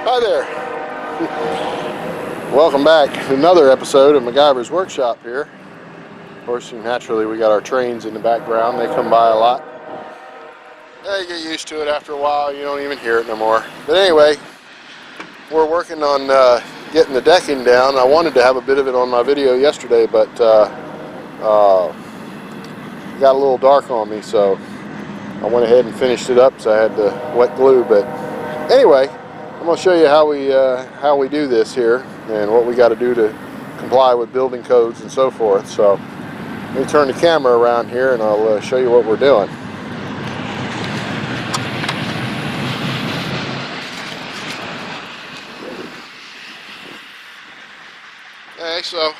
Hi there. Welcome back to another episode of MacGyver's Workshop here. Of course, naturally we got our trains in the background. They come by a lot. Yeah, you get used to it after a while. You don't even hear it no more. But anyway, we're working on getting the decking down. I wanted to have a bit of it on my video yesterday, but it got a little dark on me, so I went ahead and finished it up, so I had to wet glue. But anyway, I'm going to show you how we do this here and what we got to do to comply with building codes and so forth. So let me turn the camera around here and I'll show you what we're doing. Okay, so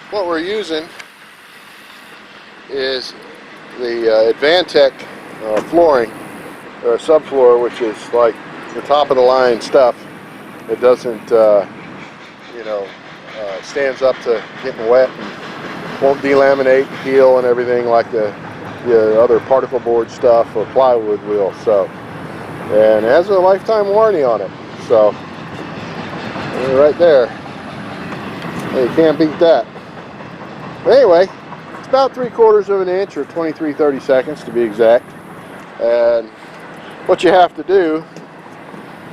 what we're using is the Advantech flooring, or subfloor, which is like the top of the line stuff. It doesn't, stands up to getting wet and won't delaminate, peel, and everything like the other particle board stuff or plywood will. So, and it has a lifetime warranty on it. So, right there, you can't beat that. But anyway, it's about 3/4 of an inch, or 23-30 to be exact. And what you have to do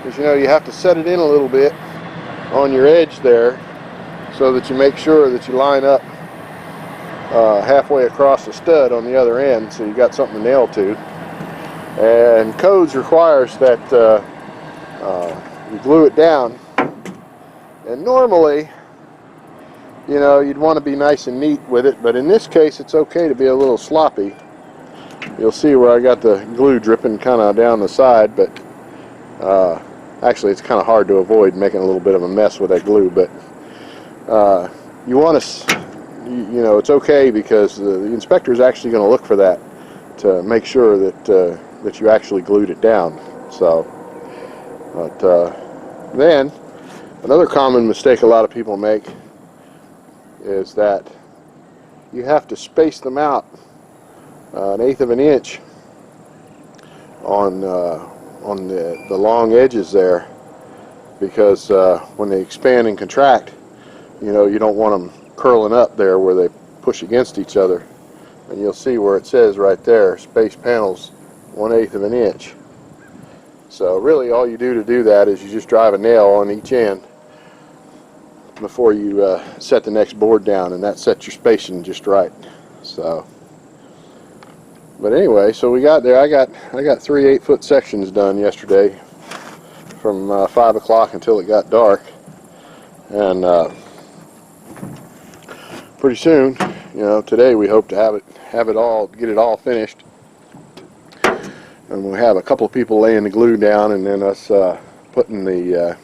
is, you have to set it in a little bit on your edge there, so that you make sure that you line up halfway across the stud on the other end, so you got something to nail to. And codes requires that you glue it down. And normally, you'd want to be nice and neat with it, but in this case it's okay to be a little sloppy. You'll see where I got the glue dripping kind of down the side, but actually it's kind of hard to avoid making a little bit of a mess with that glue. But you want to, it's okay, because the inspector is actually going to look for that to make sure that you actually glued it down. So, but then another common mistake a lot of people make is that you have to space them out 1/8 of an inch on the long edges there, because when they expand and contract, you don't want them curling up there where they push against each other. And you'll see where it says right there, space panels 1/8 of an inch. So really all you do to do that is you just drive a nail on each end before you set the next board down, and that sets your spacing just right. So, but anyway, so we got there. I got 3 8-foot sections done yesterday from 5 o'clock until it got dark, and pretty soon, today we hope to get it all finished, and we'll have a couple of people laying the glue down, and then us putting the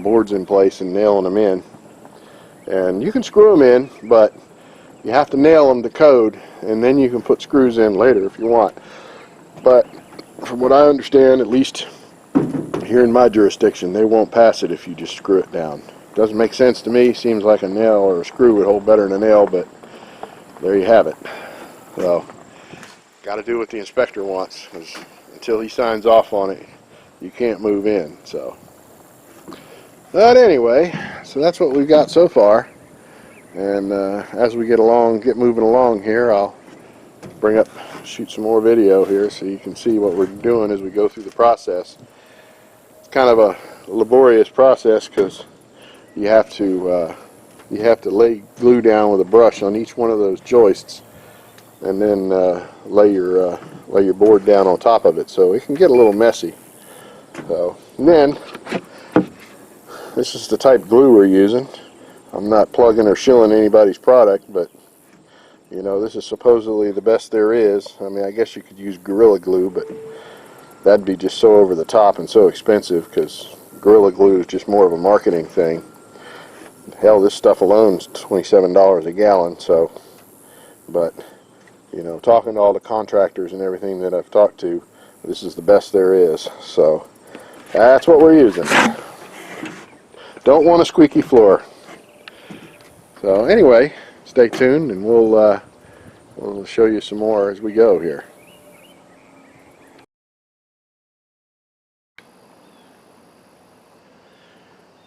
boards in place and nailing them in. And you can screw them in, but you have to nail them to code, and then you can put screws in later if you want. But from what I understand, at least here in my jurisdiction, they won't pass it if you just screw it down. Doesn't make sense to me. Seems like a nail or a screw would hold better than a nail, but there you have it. So, got to do what the inspector wants, because until he signs off on it, you can't move in. So, but anyway, so that's what we've got so far. And as we get moving along here, I'll shoot some more video here so you can see what we're doing as we go through the process. It's kind of a laborious process, because you have to lay glue down with a brush on each one of those joists, and then lay your board down on top of it, so it can get a little messy. So, and then this is the type of glue we're using. I'm not plugging or shilling anybody's product, but this is supposedly the best there is. I mean, I guess you could use Gorilla Glue, but that'd be just so over the top and so expensive, because Gorilla Glue is just more of a marketing thing. Hell, this stuff alone is $27 a gallon. So, but talking to all the contractors and everything that I've talked to, this is the best there is. So that's what we're using. Don't want a squeaky floor. So anyway, stay tuned, and we'll show you some more as we go here.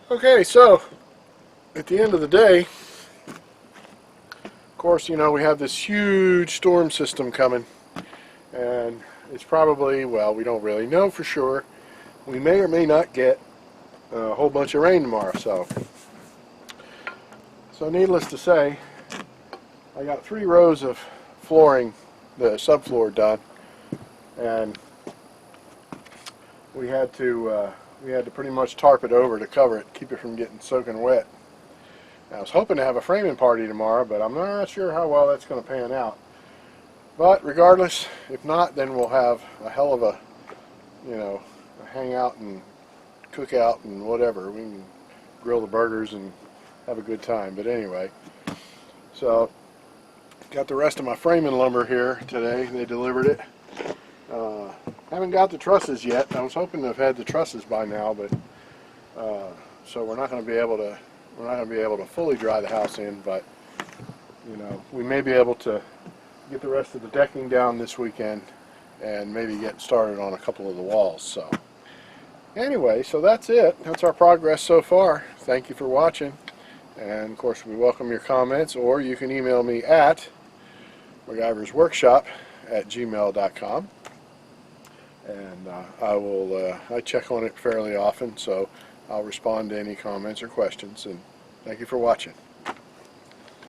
Okay, so at the end of the day, of course, you know, we have this huge storm system coming, and it's probably, well, we don't really know for sure. We may or may not get a whole bunch of rain tomorrow, so needless to say, I got 3 rows of flooring, the subfloor done, and we had to pretty much tarp it over to cover it, keep it from getting soaking wet. I was hoping to have a framing party tomorrow, but I'm not sure how well that's going to pan out. But regardless, if not, then we'll have a hell of a, you know, a hangout and cookout and whatever. We can grill the burgers and have a good time. But anyway, so got the rest of my framing lumber here today. They delivered it. Haven't got the trusses yet. I was hoping to have had the trusses by now, but so we're not going to be able to fully dry the house in, but you know, we may be able to get the rest of the decking down this weekend and maybe get started on a couple of the walls. So anyway, so that's it. That's our progress so far. Thank you for watching, and of course we welcome your comments, or you can email me at MacGyversWorkshop@gmail.com, and I check on it fairly often, so I'll respond to any comments or questions, and thank you for watching.